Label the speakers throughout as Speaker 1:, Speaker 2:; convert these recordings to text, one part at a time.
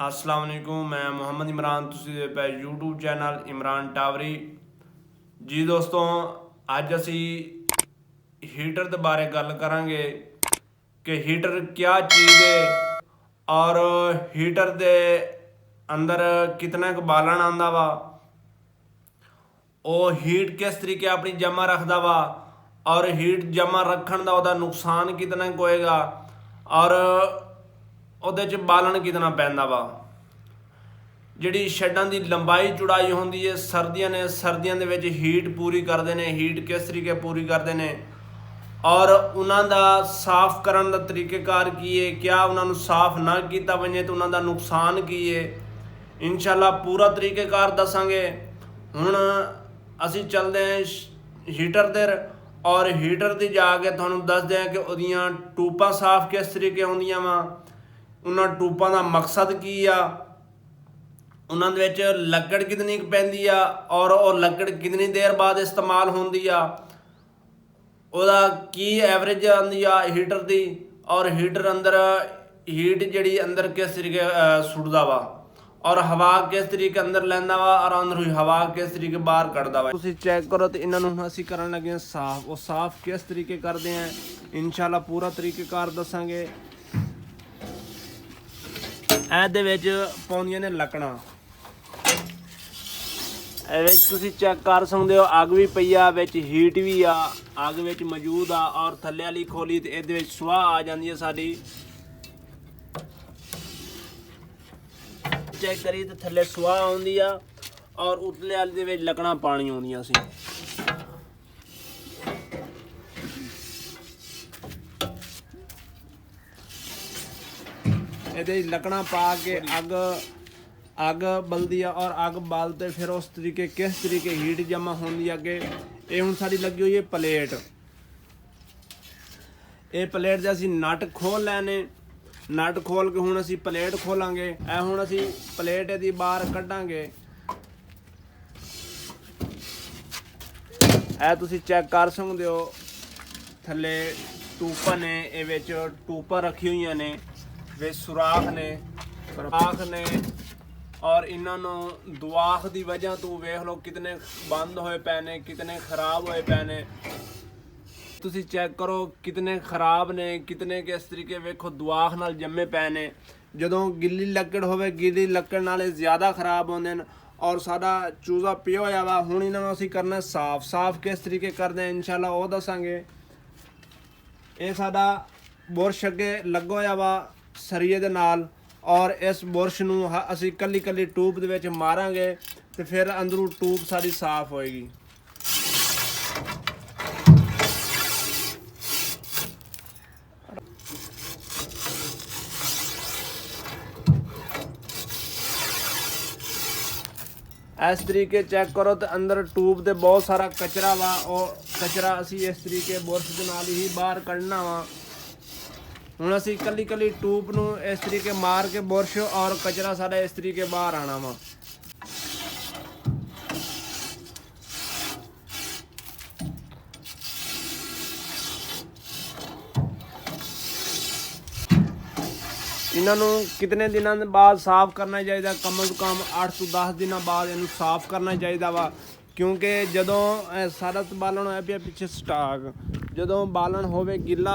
Speaker 1: अस्सलाम वालेकुम। मैं मोहम्मद इमरान, तुसीं दे पए यूट्यूब चैनल इमरान टावरी जी। दोस्तों, अज असी हीटर के बारे गल करांगे कि हीटर क्या चीज़ है और हीटर के अंदर कितना क बालन आंदा वा, ਉਹ ਹੀਟ किस तरीके अपनी जमा रखता वा और हीट जमा रखण का ਉਹਦਾ नुकसान कितना होएगा और ਉਹਦੇ 'ਚ ਬਾਲਣ कितना ਪੈਂਦਾ ਵਾ। ਜਿਹੜੀ ਸ਼ੈਡਾਂ ਦੀ ਲੰਬਾਈ ਚੌੜਾਈ ਹੁੰਦੀ ਹੈ, ਸਰਦੀਆਂ ਦੇ ਵਿੱਚ ਹੀਟ ਪੂਰੀ ਕਰਦੇ ਨੇ। ਹੀਟ ਕਿਸ ਤਰੀਕੇ ਪੂਰੀ ਕਰਦੇ ਨੇ ਔਰ ਉਹਨਾਂ ਦਾ ਸਾਫ਼ ਕਰਨ ਦਾ ਤਰੀਕੇਕਾਰ ਕੀ ਹੈ, ਕਿਆ ਉਹਨਾਂ ਨੂੰ ਸਾਫ਼ ਨਾ ਕੀਤਾ ਵਜੇ ਤਾਂ ਉਹਨਾਂ ਦਾ ਨੁਕਸਾਨ ਕੀ ਹੈ, ਇਨਸ਼ਾਅੱਲਾ ਪੂਰਾ ਤਰੀਕੇਕਾਰ ਦੱਸਾਂਗੇ। ਹੁਣ ਅਸੀਂ ਚੱਲਦੇ ਹਾਂ ਹੀਟਰ ਦੇ ਔਰ ਹੀਟਰ ਦੀ ਜਾ ਕੇ ਤੁਹਾਨੂੰ ਦੱਸਦੇ ਹਾਂ ਕਿ ਉਹਦੀਆਂ ਟੂਬਾਂ ਸਾਫ਼ ਕਿਸ ਤਰੀਕੇ ਹੁੰਦੀਆਂ ਵਾ, ਉਹਨਾਂ ਟੂਬਾਂ ਦਾ ਮਕਸਦ ਕੀ ਆ, ਉਹਨਾਂ ਦੇ ਵਿੱਚ ਲੱਕੜ ਕਿੰਨੀ ਕੁ ਪੈਂਦੀ ਆ ਔਰ ਉਹ ਲੱਕੜ ਕਿੰਨੀ ਦੇਰ ਬਾਅਦ ਇਸਤੇਮਾਲ ਹੁੰਦੀ ਆ, ਉਹਦਾ ਕੀ ਐਵਰੇਜ ਆਉਂਦੀ ਆ ਹੀਟਰ ਦੀ ਔਰ ਹੀਟਰ ਅੰਦਰ ਹੀਟ ਜਿਹੜੀ ਅੰਦਰ ਕਿਸ ਤਰੀਕੇ ਸੁੱਟਦਾ ਵਾ और हवा किस तरीके अंदर लैंदा वा और अंदर हवा किस तरीके बाहर कढ़दा वा। तुसीं चेक करो तो इन्हां नूं असीं करन लगे साफ। वो साफ किस तरीके करते हैं इंशाअल्लाह पूरा तरीकेकार दसांगे। ਇਹਦੇ ਵਿੱਚ ਪਾਉਂਦੀਆਂ ਨੇ ਲੱਕੜਾਂ। ਇਹ ਵਿੱਚ ਤੁਸੀਂ ਚੈੱਕ ਕਰ ਸਕਦੇ ਹੋ ਅੱਗ ਵੀ ਪਈ ਆ, ਵਿੱਚ ਹੀਟ ਵੀ ਆ, ਅੱਗ ਵਿੱਚ ਮੌਜੂਦ ਆ ਔਰ ਥੱਲੇ ਵਾਲੀ ਖੋਲੀ ਤੇ ਇਹਦੇ ਵਿੱਚ ਸੁਆਹ ਆ ਜਾਂਦੀ ਹੈ ਸਾਡੀ। चेक करी तो थले सुहा आउंदी आ और उतले वाले दे विच लकड़ां पानी आउंदियां सी। ਇਹਦੇ लकड़ां पा के अग बलदी आ और अग बालते फिर उस तरीके किस तरीके हीट जमा होंदी अगे। ये हुण साडी लगी हुई है प्लेट। ये प्लेट दे असीं नट खोल लैने। नट खोल के ਹੁਣ ਅਸੀਂ ਪਲੇਟ ਖੋਲਾਂਗੇ। ਇਹ ਹੁਣ ਅਸੀਂ ਪਲੇਟ ਇਹਦੀ ਬਾਹਰ ਕੱਢਾਂਗੇ। ਇਹ ਤੁਸੀਂ ਚੈੱਕ ਕਰ ਸਕਦੇ ਹੋ ਥੱਲੇ ਟੂਪਾਂ ਨੇ, ਇਹ ਵਿੱਚ ਟੂਪਾਂ ਰੱਖੀ ਹੋਈਆਂ ਨੇ, ਵਿੱਚ ਸੁਰਾਖ ਨੇ ਔਰ ਇਹਨਾਂ ਨੂੰ ਦੁਆਖ ਦੀ ਵਜ੍ਹਾ ਤੋਂ ਵੇਖ ਲਓ ਕਿਤਨੇ ਬੰਦ ਹੋਏ ਪਏ ਨੇ, ਕਿਤਨੇ ਖਰਾਬ ਹੋਏ ਪਏ ਨੇ। ਤੁਸੀਂ ਚੈੱਕ ਕਰੋ ਕਿਤਨੇ ਖਰਾਬ ਨੇ, ਕਿਤਨੇ ਕਿਸ ਤਰੀਕੇ ਵੇਖੋ ਦੁਆਖ ਨਾਲ ਜੰਮੇ ਪਏ ਨੇ। ਜਦੋਂ ਗਿੱਲੀ ਲੱਕੜ ਹੋਵੇ, ਗਿੱਲੀ ਲੱਕੜ ਨਾਲੇ ਜ਼ਿਆਦਾ ਖਰਾਬ ਹੁੰਦੇ ਨੇ ਔਰ ਸਾਡਾ ਚੂਜ਼ਾ ਪਿਆ ਹੋਇਆ ਵਾ। ਹੁਣ ਇਹਨਾਂ ਨੂੰ ਅਸੀਂ ਕਰਨਾ ਸਾਫ਼ ਕਿਸ ਤਰੀਕੇ ਕਰਦੇ ਇਨਸ਼ਾਅੱਲਾ ਉਹ ਦੱਸਾਂਗੇ। ਇਹ ਸਾਡਾ ਬੁਰਸ਼ ਅੱਗੇ ਲੱਗਾ ਹੋਇਆ ਵਾ ਸਰੀਏ ਦੇ ਨਾਲ ਔਰ ਇਸ ਬੁਰਸ਼ ਨੂੰ ਅਸੀਂ ਕੱਲੀ ਕੱਲੀ ਟੂਬ ਦੇ ਵਿੱਚ ਮਾਰਾਂਗੇ ਤੇ ਫਿਰ ਅੰਦਰੋਂ ਟੂਬ ਸਾਡੀ ਸਾਫ਼ ਹੋਏਗੀ। इस तरीके चेक करो तो अंदर ट्यूब दे बहुत सारा कचरा वा। और कचरा असी इस तरीके बुरश दे नाल ही बाहर कढ़ना वा। हुण असी कली कली ट्यूब नूं इस तरीके मार के बुरश और कचरा सारा इस तरीके बाहर आना वा। इन्हों कितने दिनों बाद साफ़ करना चाहिए, कम से कम 8 ਤੋਂ 10 ਦਿਨਾਂ बाद इनू साफ़ करना चाहिए वा। क्योंकि जदों सारा बालन होया पिया पिछे स्टाक, जदों बालन होवे गिला,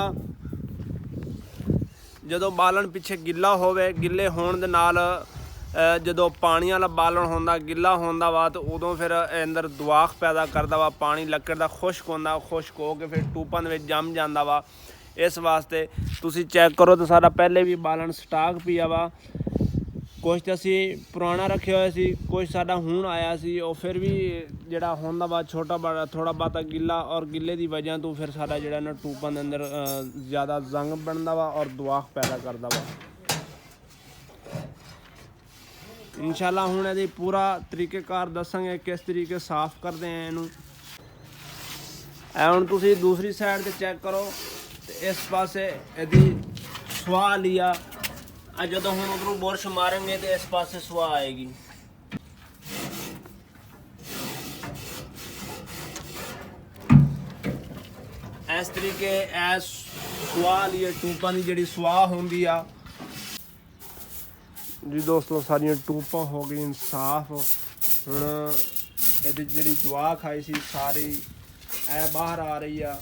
Speaker 1: जदों बालन पिछे गिला होवे, गिले होण दे नाल जदों पानी वाला बालन होंदा गिला होंदा वा तो उदों फिर अंदर दुआख पैदा करदा वा। पानी लकड़ दा खुश्क होंदा, खुश्क हो के फिर टूपां दे विच जम जांदा वा। इस वास्ते तुसी चेक करो तो सारा पहले भी बालन स्टाक पिया वा। कुछ तो असी पुराना रखे हुए सी, कुछ साडा हुण आया सी। और फिर भी जिहड़ा होंदा वा छोटा बड़ा थोड़ा बहुता गिला और गिले की वजह तो फिर साडा जिहड़ा ना टूपां दे अंदर ज़्यादा जंग बनदा वा और दुआख पैदा करदा वा। इंशाअल्लाह हुण इहदी पूरा तरीकेकार दसांगे किस तरीके साफ़ करते हैं इनू। हुण तुसी दूसरी साइड ते चेक करो इस पासे यदि सुहा लिया, जो हम उधरों बुरश मारेंगे तो इस पासे सुहा आएगी। इस तरीके सुहा लिए टूपां की जिहड़ी सुहा होंदी आ
Speaker 2: जी दोस्तों सारियां टूपां हो गई साफ। हुण ਇਹਦੀ ਜਿਹੜੀ ਦੁਆ ਖਾਈ ਸੀ ਸਾਰੀ ਇਹ ਬਾਹਰ ਆ ਰਹੀ ਆ।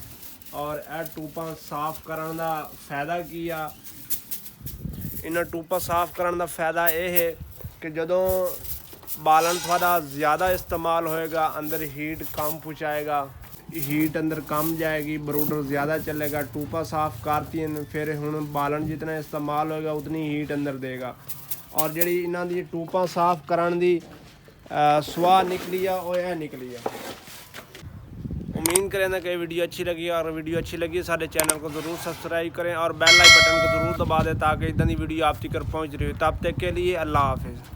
Speaker 2: ਔਰ ਇਹ ਟੂਪਾਂ ਸਾਫ਼ ਕਰਨ ਦਾ ਫਾਇਦਾ ਕੀ ਆ? ਇਹਨਾਂ ਟੂਪਾਂ ਸਾਫ਼ ਕਰਨ ਦਾ ਫਾਇਦਾ ਇਹ ਹੈ ਕਿ ਜਦੋਂ ਬਾਲਣ ਤੁਹਾਡਾ ਜ਼ਿਆਦਾ ਇਸਤੇਮਾਲ ਹੋਏਗਾ ਅੰਦਰ ਹੀਟ कम पहुँचाएगा, हीट अंदर कम जाएगी, ब्रूडर ज़्यादा चलेगा। टूपा साफ़ करती हैं फिर हुण बालन जितना इस्तेमाल होएगा उतनी हीट अंदर देगा। और जी इन्हां दी टूपा साफ़ करन दी स्वाह निकली आ वो यह निकली आ। उम्मीद करें ना कि वीडियो अच्छी लगी, और वीडियो अच्छी लगी सारे चैनल को ज़रूर सब्सक्राइब करें और बेल आइकन बटन को ज़रूर दबा दें ताकि इदां दी वीडियो आप तक पहुँच रही हो। तब तक के लिए अल्लाह हाफिज़।